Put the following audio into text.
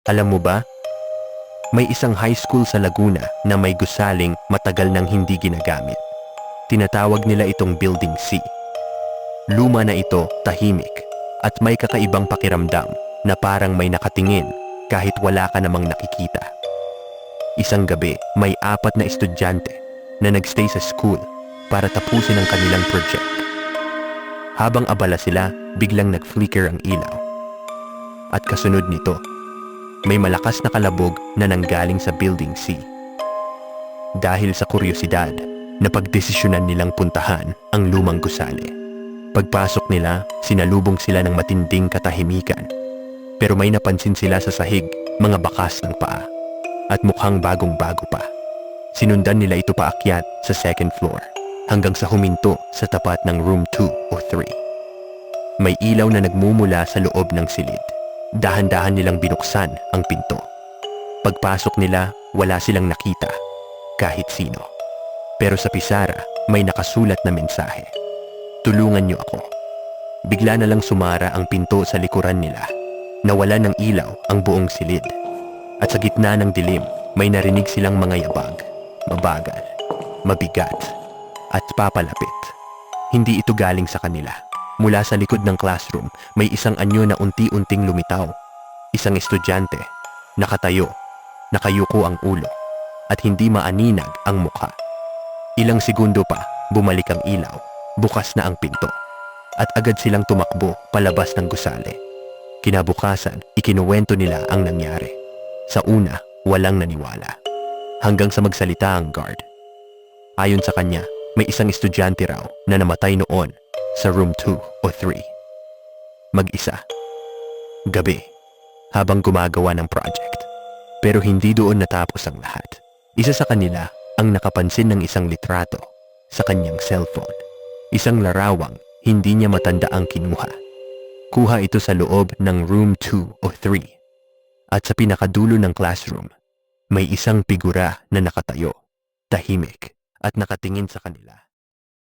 Alam mo ba, may isang high school sa Laguna na may gusaling matagal nang hindi ginagamit. Tinatawag nila itong Building C. Luma na ito, tahimik, at may kakaibang pakiramdam na parang may nakatingin kahit wala ka namang nakikita. Isang gabi, may 4 na estudyante na nagstay sa school para tapusin ang kanilang project. Habang abala sila, biglang nag-flicker ang ilaw. At kasunod nito, may malakas na kalabog na nanggaling sa Building C. Dahil sa kuryosidad, napagdesisyonan nilang puntahan ang lumang gusali. Pagpasok nila, sinalubong sila ng matinding katahimikan. Pero may napansin sila sa sahig, mga bakas ng paa. At mukhang bagong-bago pa. Sinundan nila ito paakyat sa second floor, hanggang sa huminto sa tapat ng room 2 o 3. May ilaw na nagmumula sa loob ng silid. Dahan-dahan nilang binuksan ang pinto. Pagpasok nila, wala silang nakita, kahit sino. Pero sa pisara, may nakasulat na mensahe. Tulungan niyo ako. Bigla na lang sumara ang pinto sa likuran nila. Nawala ng ilaw ang buong silid. At sa gitna ng dilim, may narinig silang mga yabag, mabagal, mabigat, at papalapit. Hindi ito galing sa kanila. Mula sa likod ng classroom, may isang anyo na unti-unting lumitaw. Isang estudyante, nakatayo, nakayuko ang ulo, at hindi maaninag ang mukha. Ilang segundo pa, bumalik ang ilaw, bukas na ang pinto, at agad silang tumakbo palabas ng gusali. Kinabukasan, ikinuwento nila ang nangyari. Sa una, walang naniwala. Hanggang sa magsalita ang guard. Ayon sa kanya, may isang estudyante raw na namatay noon sa room 2 o 3. Mag-isa. Gabi, habang gumagawa ng project. Pero hindi doon natapos ang lahat. Isa sa kanila ang nakapansin ng isang litrato sa kanyang cellphone. Isang larawang hindi niya matanda ang kinuha. Kuha ito sa loob ng room 2 o 3. At sa pinakadulo ng classroom, may isang figura na nakatayo, tahimik, at nakatingin sa kanila.